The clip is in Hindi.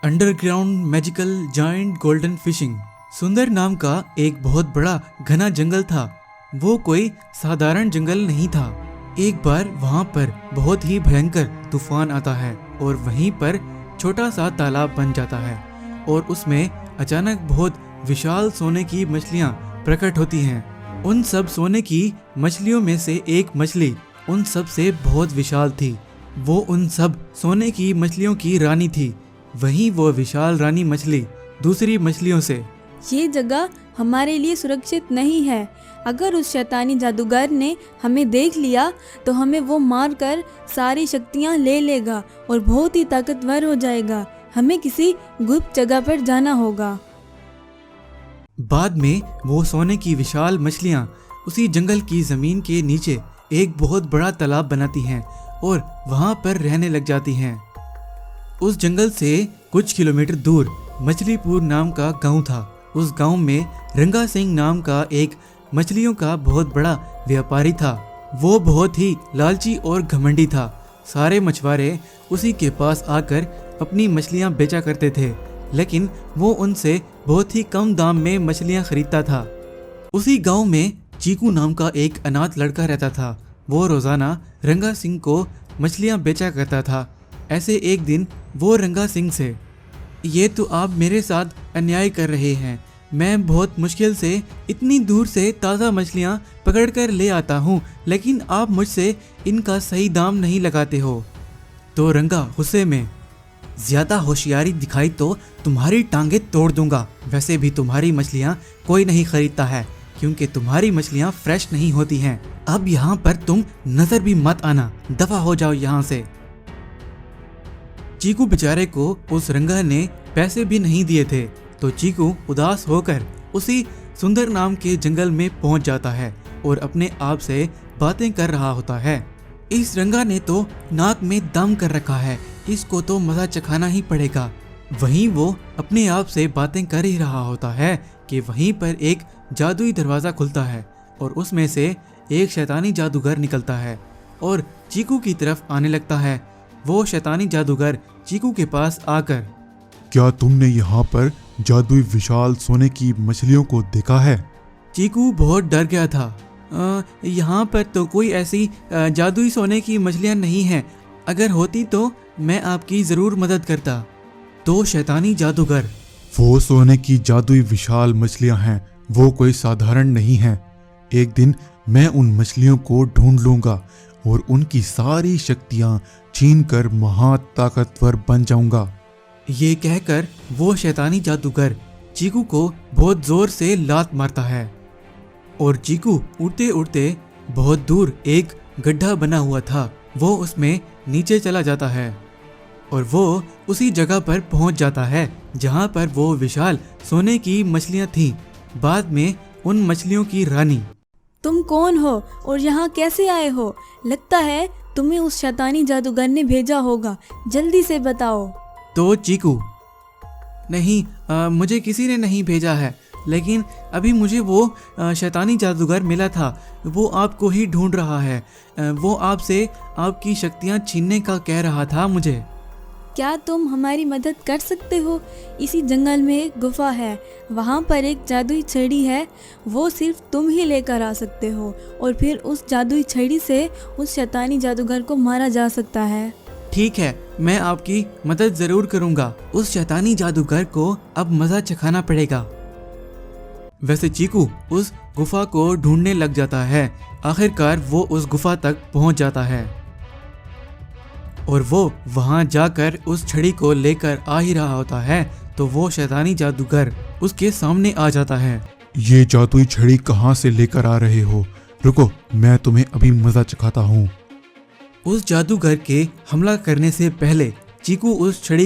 Underground magical giant golden fishing. सुंदर नाम का एक बहुत बड़ा घना जंगल था। वो कोई साधारण जंगल नहीं था। एक बार वहाँ पर बहुत ही भयंकर तूफान आता है और वहीं पर छोटा सा तालाब बन जाता है और उसमें अचानक बहुत विशाल सोने की मछलियाँ प्रकट होती हैं। उन सब सोने की मछलियों में से एक मछली उन सब से बहुत विशाल थी। वो उन सब सोने की मछलियों की रानी थी। वहीं वो विशाल रानी मछली दूसरी मछलियों से, ये जगह हमारे लिए सुरक्षित नहीं है। अगर उस शैतानी जादूगर ने हमें देख लिया तो हमें वो मार कर सारी शक्तियाँ ले लेगा और बहुत ही ताकतवर हो जाएगा। हमें किसी गुप्त जगह पर जाना होगा। बाद में वो सोने की विशाल मछलियाँ उसी जंगल की जमीन के नीचे एक बहुत बड़ा तालाब बनाती हैं और वहाँ पर रहने लग जाती हैं। उस जंगल से कुछ किलोमीटर दूर मछलीपुर नाम का गांव था। उस गांव में रंगा सिंह नाम का एक मछलियों का बहुत बड़ा व्यापारी था। वो बहुत ही लालची और घमंडी था। सारे मछुआरे उसी के पास आकर अपनी मछलियां बेचा करते थे, लेकिन वो उनसे बहुत ही कम दाम में मछलियां खरीदता था। उसी गांव में चीकू नाम का एक अनाथ लड़का रहता था। वो रोजाना रंगा सिंह को मछलियां बेचा करता था। ऐसे एक दिन वो रंगा सिंह से, ये तो आप मेरे साथ अन्याय कर रहे हैं। मैं बहुत मुश्किल से इतनी दूर से ताज़ा मछलियाँ पकड़ कर ले आता हूँ, लेकिन आप मुझसे इनका सही दाम नहीं लगाते हो। तो रंगा गुस्से में, ज़्यादा होशियारी दिखाई तो तुम्हारी टांगे तोड़ दूंगा। वैसे भी तुम्हारी मछलियाँ कोई नहीं खरीदता है क्योंकि तुम्हारी मछलियाँ फ्रेश नहीं होती हैं। अब यहाँ पर तुम नज़र भी मत आना, दफा हो जाओ यहाँ से। चीकू बेचारे को उस रंगा ने पैसे भी नहीं दिए थे, तो चीकू उदास होकर उसी सुंदर नाम के जंगल में पहुंच जाता है और अपने आप से बातें कर रहा होता है। इस रंगा ने तो नाक में दम कर रखा है, इसको तो मजा चखाना ही पड़ेगा। वहीं वो अपने आप से बातें कर ही रहा होता है कि वहीं पर एक जादुई दरवाज़ा खुलता है और उसमें से एक शैतानी जादूगर निकलता है और चीकू की तरफ आने लगता है। वो शैतानी जादूगर चीकू के पास आकर, क्या तुमने यहाँ पर जादुई विशाल सोने की मछलियों को देखा है? चीकू बहुत डर गया था। यहाँ पर तो कोई ऐसी जादुई सोने की मछलियाँ नहीं हैं। अगर होती तो मैं आपकी ज़रूर मदद करता। तो शैतानी जादूगर, वो सोने की जादुई विशाल मछलियाँ हैं, वो कोई साधारण नहीं हैं। एक दिन मैं उन मछलियों को ढूंढ लूँगा और उनकी सारी शक्तियाँ छीन कर महा ताकतवर बन जाऊँगा। ये कहकर वो शैतानी जादूगर चीकू को बहुत ज़ोर से लात मारता है और चीकू उड़ते उड़ते बहुत दूर एक गड्ढा बना हुआ था, वो उसमें नीचे चला जाता है और वो उसी जगह पर पहुंच जाता है जहां पर वो विशाल सोने की मछलियां थीं। बाद में उन मछलियों की रानी, तुम कौन हो और यहाँ कैसे आए हो? लगता है तुम्हें उस शैतानी जादूगर ने भेजा होगा, जल्दी से बताओ। तो चीकू, नहीं, मुझे किसी ने नहीं भेजा है, लेकिन अभी मुझे वो शैतानी जादूगर मिला था। वो आपको ही ढूंढ रहा है। वो आपसे आपकी शक्तियाँ छीनने का कह रहा था मुझे। क्या तुम हमारी मदद कर सकते हो? इसी जंगल में एक गुफा है, वहाँ पर एक जादुई छड़ी है, वो सिर्फ तुम ही लेकर आ सकते हो और फिर उस जादुई छड़ी से उस शैतानी जादूगर को मारा जा सकता है। ठीक है, मैं आपकी मदद ज़रूर करूँगा। उस शैतानी जादूगर को अब मज़ा चखाना पड़ेगा। वैसे चीकू उस गुफा को ढूंढने लग जाता है। आखिरकार वो उस गुफा तक पहुँच जाता है और वो वहां जाकर उस छड़ी को लेकर आ ही रहा होता है तो वो शैतानी जादूगर उसके सामने आ जाता है। ये जादुई छड़ी कहाँ से लेकर आ रहे हो? रुको, मैं तुम्हें अभी मजा चखाता हूँ। उस जादूगर के हमला करने से पहले चीकू उस छड़ी